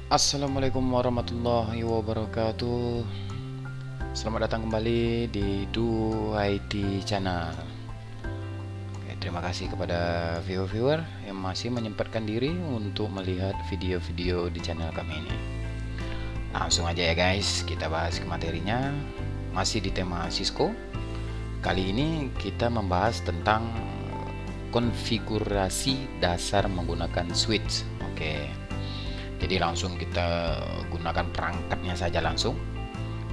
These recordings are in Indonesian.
Assalamualaikum warahmatullahi wabarakatuh. Selamat datang kembali di Du IT Channel. Oke, terima kasih kepada viewer-viewer yang masih menyempatkan diri untuk melihat video-video di channel kami ini. Langsung aja ya guys, kita bahas ke materinya. Masih di tema Cisco. Kali ini kita membahas tentang konfigurasi dasar menggunakan switch. Oke. Jadi langsung kita gunakan perangkatnya saja langsung.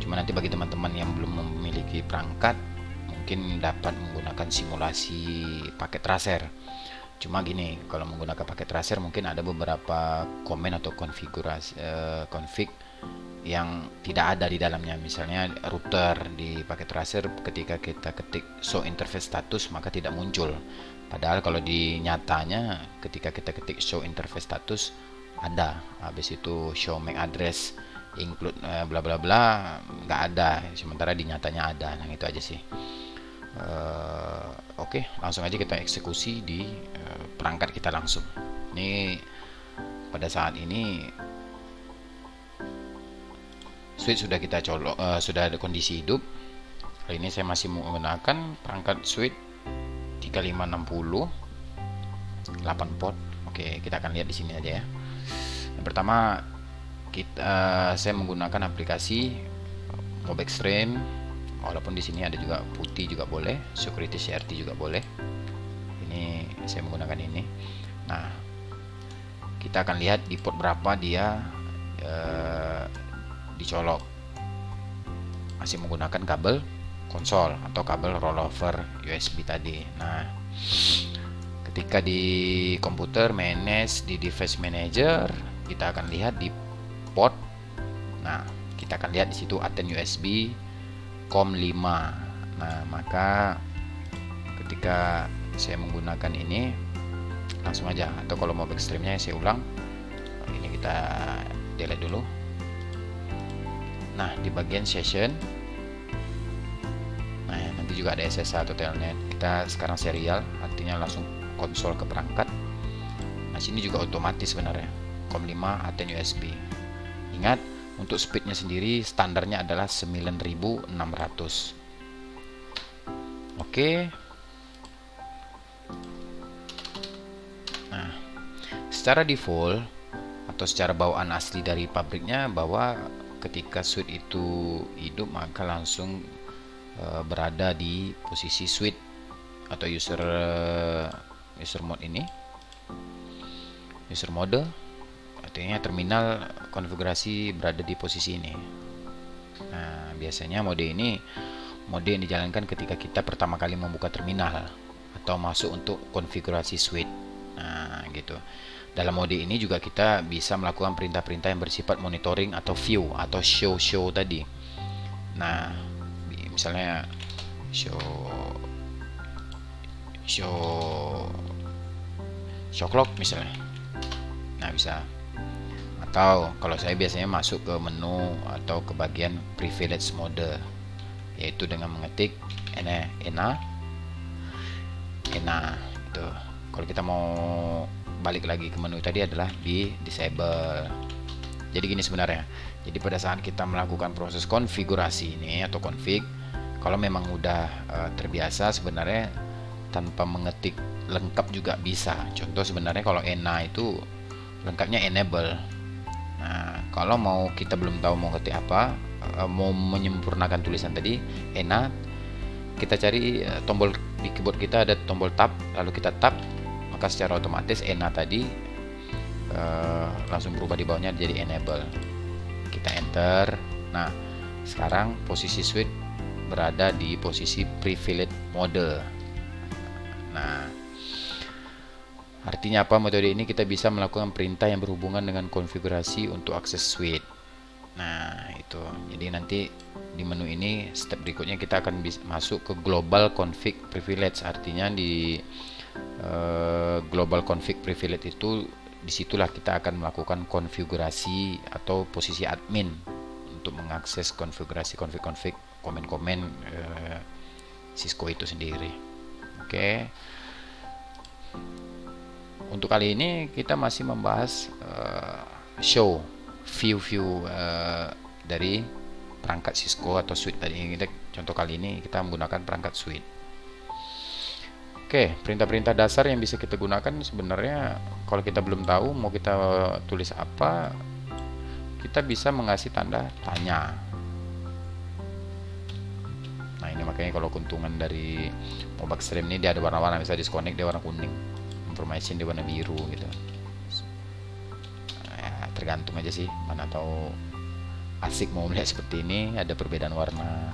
Cuma nanti bagi teman-teman yang belum memiliki perangkat, mungkin dapat menggunakan simulasi paket tracer. Cuma gini, kalau menggunakan paket tracer mungkin ada beberapa komen atau konfigurasi config yang tidak ada di dalamnya. Misalnya router di paket tracer ketika kita ketik show interface status maka tidak muncul. Padahal kalau di nyatanya ketika kita ketik show interface status ada, habis itu show MAC address include bla bla bla nggak ada, sementara di nyatanya ada. Nah itu aja sih. Oke, langsung aja kita eksekusi di perangkat kita langsung. Ini pada saat ini switch sudah kita colok, sudah ada kondisi hidup. Kali ini saya masih menggunakan perangkat switch 3560 8 port. Oke, kita akan lihat di sini aja ya. Yang pertama saya menggunakan aplikasi Mobextreme, walaupun di sini ada juga putih juga boleh, security CRT juga boleh. Ini saya menggunakan ini. Nah, kita akan lihat di port berapa dia dicolok. Masih menggunakan kabel konsol atau kabel rollover USB tadi. Nah, ketika di komputer manage di device manager, kita akan lihat di port. Nah, kita akan lihat di situ Aten USB COM5. Nah, maka ketika saya menggunakan ini langsung aja, atau kalau mau backstreamnya saya ulang. Ini kita delete dulu. Nah, di bagian session, nah nanti juga ada SSH atau telnet. Kita sekarang serial, artinya langsung konsol ke perangkat. Nah, sini juga otomatis sebenarnya COM5 Aten USB. Ingat, untuk speednya sendiri standarnya adalah 9600. Oke. Nah, secara default atau secara bawaan asli dari pabriknya bahwa ketika switch itu hidup maka langsung berada di posisi switch atau user mode ini. User mode artinya terminal konfigurasi berada di posisi ini. Nah, biasanya mode ini mode yang dijalankan ketika kita pertama kali membuka terminal atau masuk untuk konfigurasi switch. Nah, gitu. Dalam mode ini juga kita bisa melakukan perintah-perintah yang bersifat monitoring atau view atau show tadi. Nah, misalnya show clock misalnya. Nah, bisa. Atau kalau saya biasanya masuk ke menu atau ke bagian privilege mode, yaitu dengan mengetik ena itu. Kalau kita mau balik lagi ke menu tadi adalah di disable. Jadi gini sebenarnya. Jadi pada saat kita melakukan proses konfigurasi ini atau config, kalau memang udah terbiasa sebenarnya tanpa mengetik lengkap juga bisa. Contoh sebenarnya kalau ena itu lengkapnya enable. Nah, kalau mau kita belum tahu mau ketik apa, mau menyempurnakan tulisan tadi, ena, kita cari tombol di keyboard kita ada tombol tab, lalu kita tab, maka secara otomatis ena tadi langsung berubah di bawahnya jadi enable. Kita enter. Nah, sekarang posisi switch berada di posisi privilege mode. Nah, artinya apa? Metode ini kita bisa melakukan perintah yang berhubungan dengan konfigurasi untuk akses switch. Nah, itu. Jadi nanti di menu ini step berikutnya kita akan masuk ke global config privilege. Artinya di global config privilege itu disitulah kita akan melakukan konfigurasi atau posisi admin untuk mengakses konfigurasi config komen-komen Cisco itu sendiri. Oke. Untuk kali ini kita masih membahas show view dari perangkat Cisco atau switch tadi. Contoh kali ini kita menggunakan perangkat switch. Oke, perintah-perintah dasar yang bisa kita gunakan sebenarnya kalau kita belum tahu mau kita tulis apa, kita bisa mengasih tanda tanya. Nah, ini makanya kalau keuntungan dari Mobile Stream ini dia ada warna-warna, bisa disconnect dia warna kuning, information dia warna biru gitu. Ya, tergantung aja sih, mana tahu asik mau melihat seperti ini, ada perbedaan warna.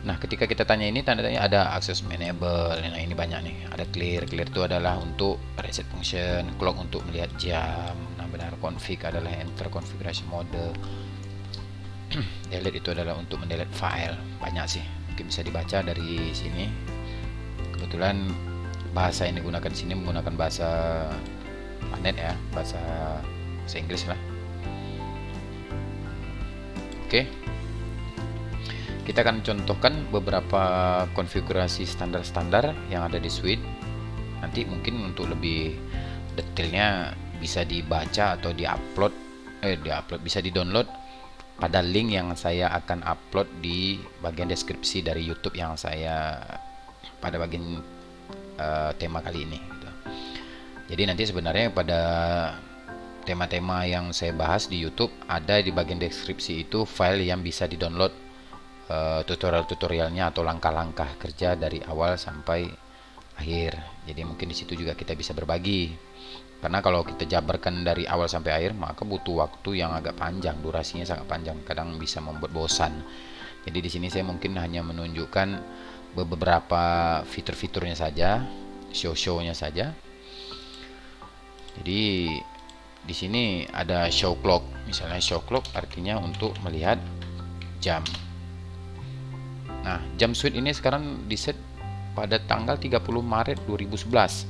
Nah, ketika kita tanya ini tanda-tanya ada access enable. Nah, ini banyak nih. Ada clear itu adalah untuk reset function, clock untuk melihat jam. Nah, benar, config adalah enter configuration mode. Delete itu adalah untuk mendelete file. Banyak sih, mungkin bisa dibaca dari sini. Kebetulan bahasa yang digunakan di sini menggunakan bahasa .NET ya, bahasa Inggris lah. Oke. Kita akan contohkan beberapa konfigurasi standar-standar yang ada di suite. Nanti mungkin untuk lebih detailnya bisa dibaca atau bisa di-download pada link yang saya akan upload di bagian deskripsi dari YouTube yang saya pada bagian tema kali ini gitu. Jadi nanti sebenarnya pada tema-tema yang saya bahas di YouTube ada di bagian deskripsi itu file yang bisa di-download tutorial-tutorialnya atau langkah-langkah kerja dari awal sampai akhir. Jadi mungkin di situ juga kita bisa berbagi. Karena kalau kita jabarkan dari awal sampai akhir maka butuh waktu yang agak panjang, durasinya sangat panjang, kadang bisa membuat bosan. Jadi di sini saya mungkin hanya menunjukkan beberapa fitur-fiturnya saja, show-shownya saja. Jadi di sini ada show clock. Misalnya show clock artinya untuk melihat jam. Nah, jam switch ini sekarang di set pada tanggal 30 Maret 2011.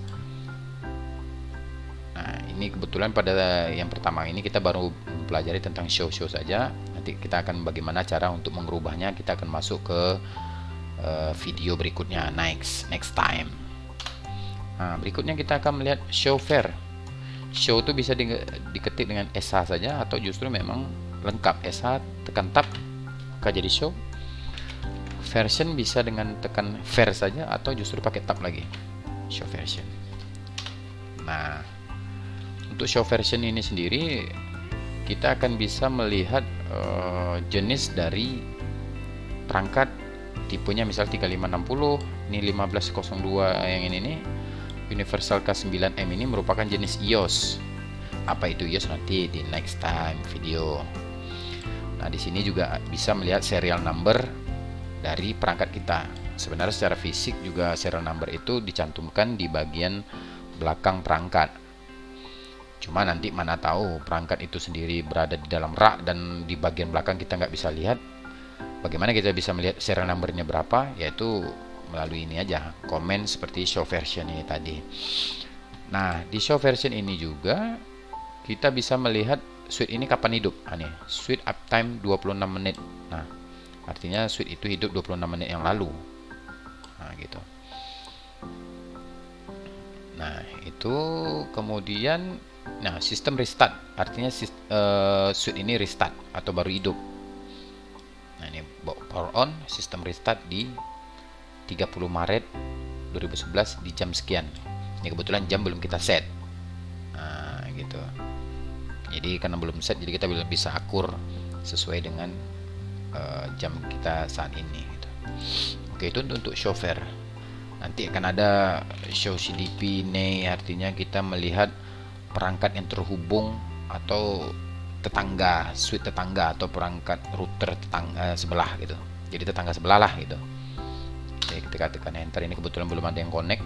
Nah, ini kebetulan pada yang pertama ini kita baru mempelajari tentang show saja. Nanti kita akan bagaimana cara untuk mengubahnya, kita akan masuk ke video berikutnya, next time. Nah, berikutnya kita akan melihat show fair. Show itu bisa diketik dengan SH saja atau justru memang lengkap SH tekan tab maka jadi show. Version bisa dengan tekan ver saja atau justru pakai tab lagi, show version. Nah, untuk show version ini sendiri kita akan bisa melihat jenis dari perangkat tipenya, misal 3560, ini 1502 yang ini nih, Universal K9M ini merupakan jenis iOS. Apa itu iOS nanti di next time video. Nah, di sini juga bisa melihat serial number dari perangkat kita. Sebenarnya secara fisik juga serial number itu dicantumkan di bagian belakang perangkat. Cuma nanti mana tahu perangkat itu sendiri berada di dalam rak dan di bagian belakang kita nggak bisa lihat. Bagaimana kita bisa melihat serial numbernya berapa? Yaitu melalui ini aja, komen seperti show version ini tadi. Nah, di show version ini juga kita bisa melihat switch ini kapan hidup. Nah, nih, switch uptime 26 menit. Nah, artinya switch itu hidup 26 menit yang lalu. Nah, gitu. Nah, itu kemudian sistem restart. Artinya switch ini restart atau baru hidup. Nah, ini power on, sistem restart di 30 Maret 2011 di jam sekian. Ini kebetulan jam belum kita set. Nah, gitu. Jadi karena belum set, jadi kita belum bisa akur sesuai dengan jam kita saat ini gitu. Oke, itu untuk show fair. Nanti akan ada show CDP nih, artinya kita melihat perangkat yang terhubung atau tetangga, switch tetangga atau perangkat router tetangga sebelah gitu. Jadi tetangga sebelah lah gitu. Jadi ketika tekan enter, ini kebetulan belum ada yang connect.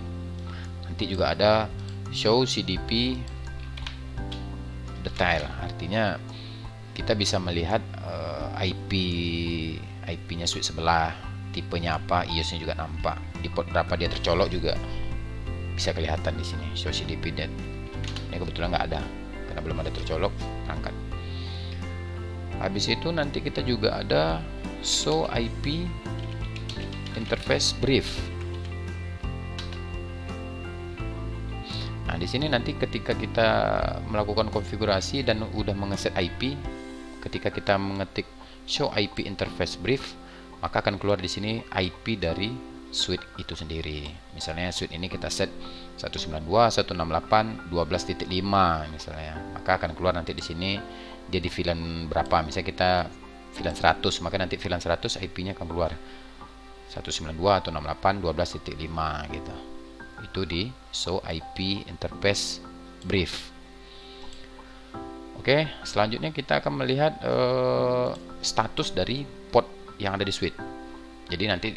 Nanti juga ada show CDP detail, artinya kita bisa melihat IP-nya switch sebelah, tipenya apa, iOS-nya juga nampak. Di port berapa dia tercolok juga bisa kelihatan di sini. Show CDP dan ini kebetulan nggak ada karena belum ada tercolok perangkat. Habis itu nanti kita juga ada show IP interface brief. Nah, di sini nanti ketika kita melakukan konfigurasi dan udah mengeset IP, ketika kita mengetik show IP interface brief, maka akan keluar di sini IP dari switch itu sendiri. Misalnya switch ini kita set 192.168.12.5 misalnya, maka akan keluar nanti di sini jadi VLAN berapa. Misalnya kita VLAN 100, maka nanti VLAN 100 IP-nya akan keluar 192.168.12.5 gitu. Itu di show IP interface brief. Oke, selanjutnya kita akan melihat status dari port yang ada di switch. Jadi nanti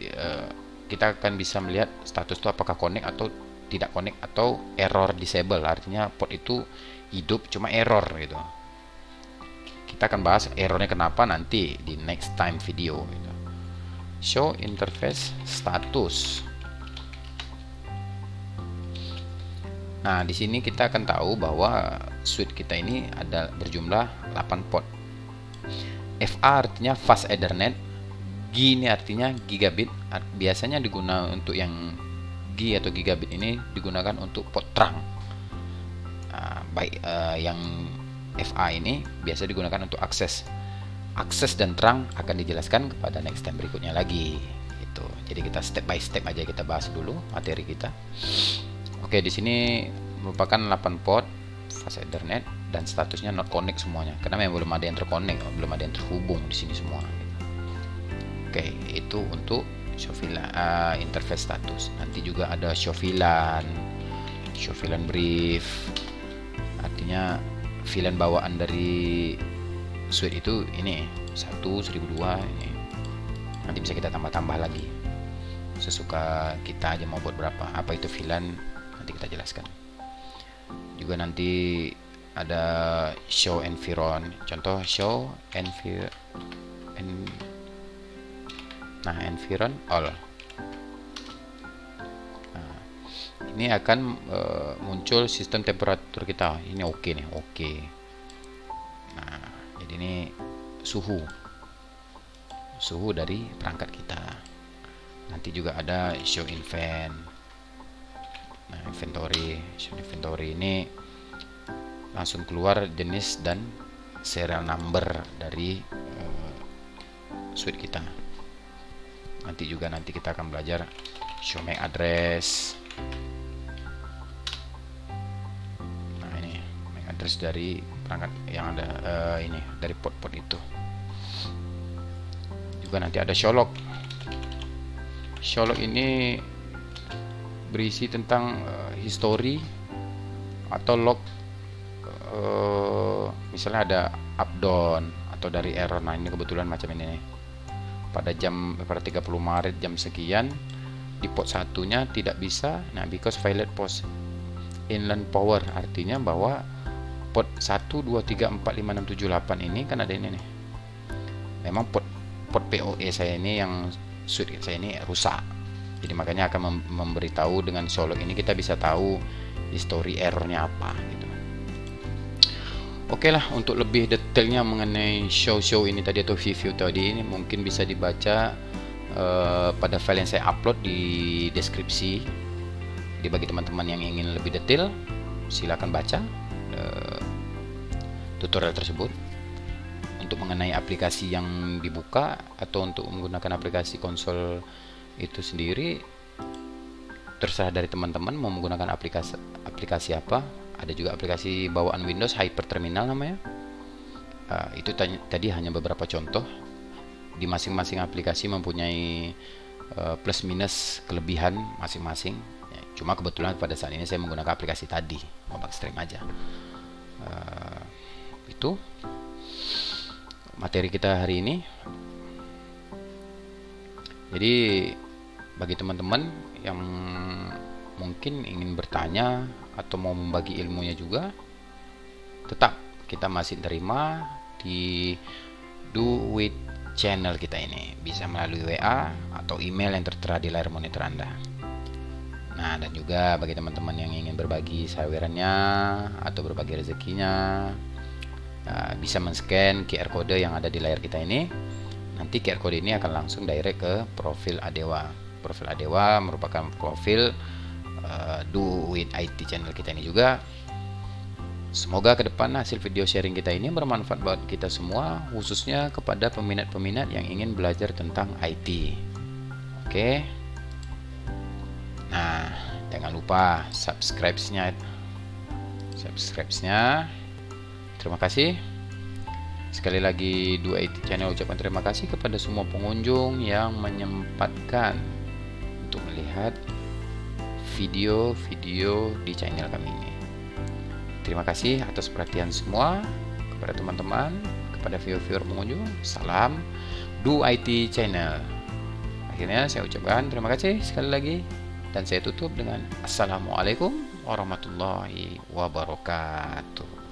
kita akan bisa melihat status itu apakah connect atau tidak connect, atau error disable, artinya port itu hidup cuma error gitu. Kita akan bahas errornya kenapa nanti di next time video gitu. Show interface status. Nah, di sini kita akan tahu bahwa switch kita ini ada berjumlah 8 port. FA artinya fast Ethernet, G ini artinya gigabit. Biasanya digunakan untuk yang G atau gigabit ini digunakan untuk port terang. Yang FA ini biasa digunakan untuk akses. Akses dan terang akan dijelaskan kepada next time berikutnya lagi. Gitu. Jadi kita step by step aja kita bahas dulu materi kita. Oke, di sini merupakan 8 port fast Ethernet dan statusnya not connect semuanya, karena memang belum ada yang terconnect, belum ada yang terhubung di sini semua. Oke, itu untuk show VLAN interface status. Nanti juga ada show VLAN brief, artinya VLAN bawaan dari switch itu ini 1, 1002 ini. Nanti bisa kita tambah-tambah lagi sesuka kita aja mau buat berapa. Apa itu VLAN nanti kita jelaskan. Juga nanti ada show environ, contoh show environ all. Nah, ini akan muncul sistem temperatur kita. Ini oke nih, oke. Nah, jadi ini suhu dari perangkat kita. Nanti juga ada show event. Nah, inventory ini langsung keluar jenis dan serial number dari switch kita. Nanti kita akan belajar show MAC address. Nah, ini MAC address dari perangkat yang ada ini dari port-port itu. Juga nanti ada show log. Show log ini berisi tentang history atau log, misalnya ada up down atau dari error. Nah, ini kebetulan macam ini nih. Pada 30 Maret jam sekian di port satunya tidak bisa. Nah, because violate post inland power, artinya bahwa port 1 2 3 4 5 6 7 8 ini kan ada ini nih. Memang port PoE saya ini yang switch saya ini rusak. Jadi makanya akan memberitahu dengan show log ini kita bisa tahu history errornya apa gitu. Oke lah, untuk lebih detailnya mengenai show ini tadi atau view tadi ini mungkin bisa dibaca pada file yang saya upload di deskripsi. Jadi bagi teman-teman yang ingin lebih detail, silakan baca tutorial tersebut. Untuk mengenai aplikasi yang dibuka atau untuk menggunakan aplikasi konsol itu sendiri terserah dari teman-teman mau menggunakan aplikasi apa. Ada juga aplikasi bawaan Windows Hyper Terminal namanya. Itu tadi hanya beberapa contoh. Di masing-masing aplikasi mempunyai plus minus kelebihan masing-masing. Cuma kebetulan pada saat ini saya menggunakan aplikasi tadi, Mobile Stream aja. Itu materi kita hari ini. Jadi bagi teman-teman yang mungkin ingin bertanya atau mau membagi ilmunya juga, tetap kita masih terima di Do With channel kita ini. Bisa melalui WA atau email yang tertera di layar monitor Anda. Nah, dan juga bagi teman-teman yang ingin berbagi sawerannya atau berbagi rezekinya, bisa men-scan QR code yang ada di layar kita ini. Nanti QR code ini akan langsung direct ke profil Adewa. Profil Adewa merupakan profil Do With IT channel kita ini juga. Semoga ke depan hasil video sharing kita ini bermanfaat buat kita semua, khususnya kepada peminat-peminat yang ingin belajar tentang IT. Oke. Nah, jangan lupa subscribe-nya. Terima kasih. Sekali lagi Do IT channel ucapkan terima kasih kepada semua pengunjung yang menyempatkan untuk melihat video-video di channel kami ini. Terima kasih atas perhatian semua kepada teman-teman, kepada viewer-viewer pengunjung. Salam Do IT channel. Akhirnya saya ucapkan terima kasih sekali lagi dan saya tutup dengan Assalamualaikum warahmatullahi wabarakatuh.